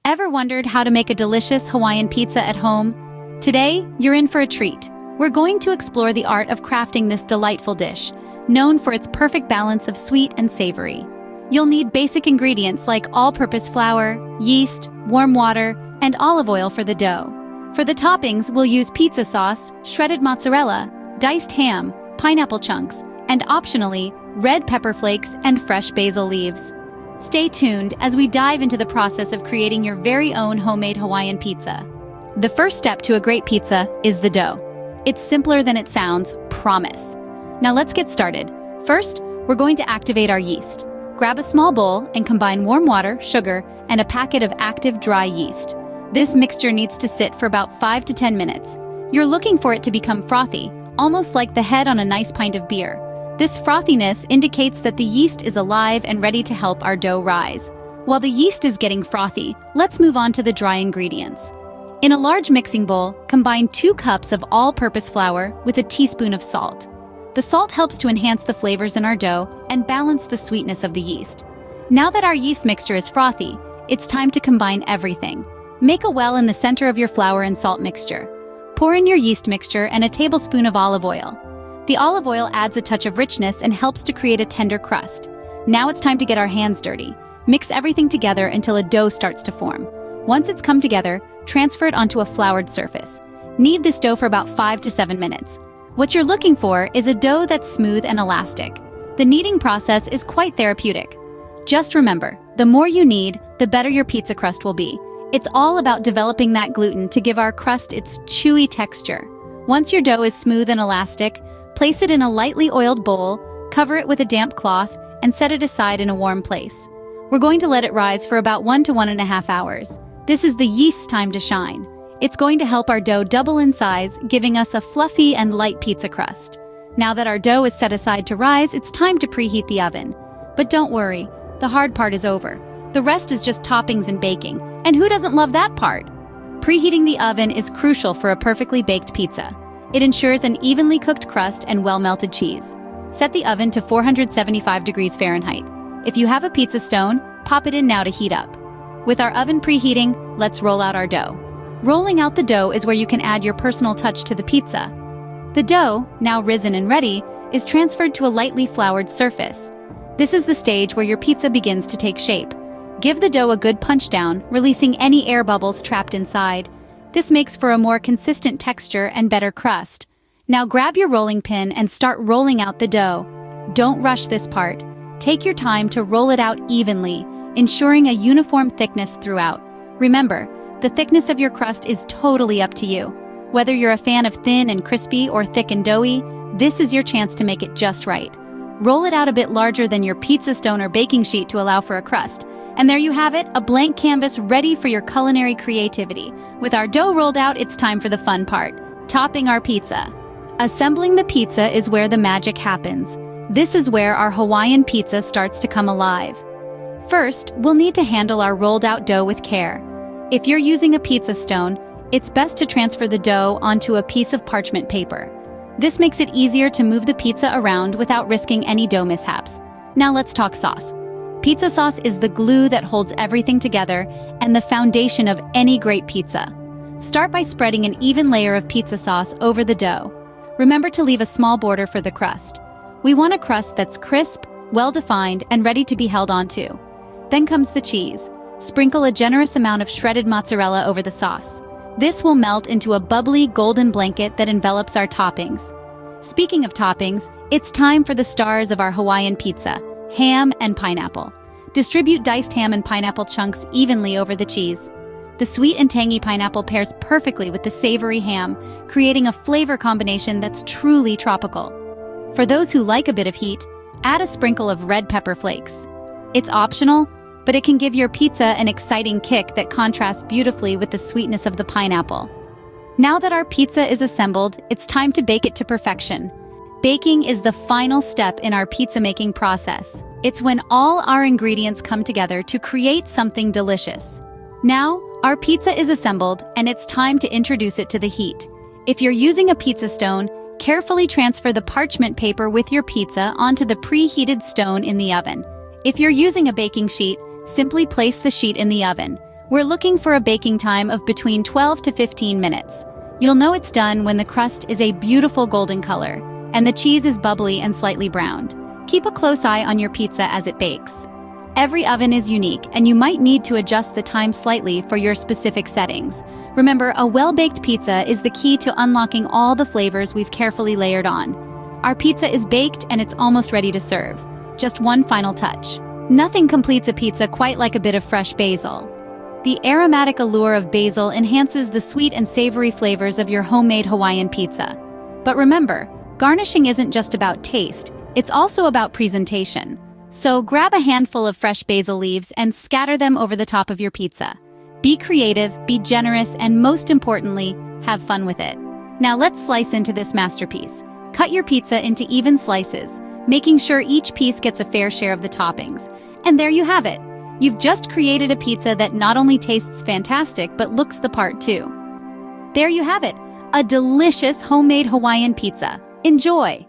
Ever wondered how to make a delicious Hawaiian pizza at home? Today, you're in for a treat. We're going to explore the art of crafting this delightful dish, known for its perfect balance of sweet and savory. You'll need basic ingredients like all-purpose flour, yeast, warm water, and olive oil for the dough. For the toppings, we'll use pizza sauce, shredded mozzarella, diced ham, pineapple chunks, and optionally, red pepper flakes and fresh basil leaves. Stay tuned as we dive into the process of creating your very own homemade Hawaiian pizza. The first step to a great pizza is the dough. It's simpler than it sounds, promise. Now let's get started. First, we're going to activate our yeast. Grab a small bowl and combine warm water, sugar, and a packet of active dry yeast. This mixture needs to sit for about 5 to 10 minutes. You're looking for it to become frothy, almost like the head on a nice pint of beer. This frothiness indicates that the yeast is alive and ready to help our dough rise. While the yeast is getting frothy, let's move on to the dry ingredients. In a large mixing bowl, combine 2 cups of all-purpose flour with a teaspoon of salt. The salt helps to enhance the flavors in our dough and balance the sweetness of the yeast. Now that our yeast mixture is frothy, it's time to combine everything. Make a well in the center of your flour and salt mixture. Pour in your yeast mixture and a tablespoon of olive oil. The olive oil adds a touch of richness and helps to create a tender crust. Now it's time to get our hands dirty. Mix everything together until a dough starts to form. Once it's come together, transfer it onto a floured surface. Knead this dough for about 5 to 7 minutes. What you're looking for is a dough that's smooth and elastic. The kneading process is quite therapeutic. Just remember, the more you knead, the better your pizza crust will be. It's all about developing that gluten to give our crust its chewy texture. Once your dough is smooth and elastic, place it in a lightly oiled bowl, cover it with a damp cloth, and set it aside in a warm place. We're going to let it rise for about 1 to 1.5 hours. This is the yeast's time to shine. It's going to help our dough double in size, giving us a fluffy and light pizza crust. Now that our dough is set aside to rise, it's time to preheat the oven. But don't worry, the hard part is over. The rest is just toppings and baking. And who doesn't love that part? Preheating the oven is crucial for a perfectly baked pizza. It ensures an evenly cooked crust and well-melted cheese. Set the oven to 475 degrees Fahrenheit. If you have a pizza stone, pop it in now to heat up. With our oven preheating, let's roll out our dough. Rolling out the dough is where you can add your personal touch to the pizza. The dough, now risen and ready, is transferred to a lightly floured surface. This is the stage where your pizza begins to take shape. Give the dough a good punch down, releasing any air bubbles trapped inside. This makes for a more consistent texture and better crust. Now grab your rolling pin and start rolling out the dough. Don't rush this part. Take your time to roll it out evenly, ensuring a uniform thickness throughout. Remember, the thickness of your crust is totally up to you. Whether you're a fan of thin and crispy or thick and doughy, this is your chance to make it just right. Roll it out a bit larger than your pizza stone or baking sheet to allow for a crust. And there you have it, a blank canvas ready for your culinary creativity. With our dough rolled out, it's time for the fun part, topping our pizza. Assembling the pizza is where the magic happens. This is where our Hawaiian pizza starts to come alive. First, we'll need to handle our rolled out dough with care. If you're using a pizza stone, it's best to transfer the dough onto a piece of parchment paper. This makes it easier to move the pizza around without risking any dough mishaps. Now let's talk sauce. Pizza sauce is the glue that holds everything together and the foundation of any great pizza. Start by spreading an even layer of pizza sauce over the dough. Remember to leave a small border for the crust. We want a crust that's crisp, well-defined, and ready to be held onto. Then comes the cheese. Sprinkle a generous amount of shredded mozzarella over the sauce. This will melt into a bubbly golden blanket that envelops our toppings. Speaking of toppings, it's time for the stars of our Hawaiian pizza, ham and pineapple. Distribute diced ham and pineapple chunks evenly over the cheese. The sweet and tangy pineapple pairs perfectly with the savory ham, creating a flavor combination that's truly tropical. For those who like a bit of heat, add a sprinkle of red pepper flakes. It's optional, but it can give your pizza an exciting kick that contrasts beautifully with the sweetness of the pineapple. Now that our pizza is assembled, it's time to bake it to perfection. Baking is the final step in our pizza making process. It's when all our ingredients come together to create something delicious. Now, our pizza is assembled and it's time to introduce it to the heat. If you're using a pizza stone, carefully transfer the parchment paper with your pizza onto the preheated stone in the oven. If you're using a baking sheet, simply place the sheet in the oven. We're looking for a baking time of between 12 to 15 minutes. You'll know it's done when the crust is a beautiful golden color, and the cheese is bubbly and slightly browned. Keep a close eye on your pizza as it bakes. Every oven is unique, and you might need to adjust the time slightly for your specific settings. Remember, a well-baked pizza is the key to unlocking all the flavors we've carefully layered on. Our pizza is baked and it's almost ready to serve. Just one final touch. Nothing completes a pizza quite like a bit of fresh basil. The aromatic allure of basil enhances the sweet and savory flavors of your homemade Hawaiian pizza. But remember, garnishing isn't just about taste, it's also about presentation. So grab a handful of fresh basil leaves and scatter them over the top of your pizza. Be creative, be generous, and most importantly, have fun with it. Now let's slice into this masterpiece. Cut your pizza into even slices, making sure each piece gets a fair share of the toppings. And there you have it. You've just created a pizza that not only tastes fantastic, but looks the part too. There you have it, a delicious homemade Hawaiian pizza. Enjoy!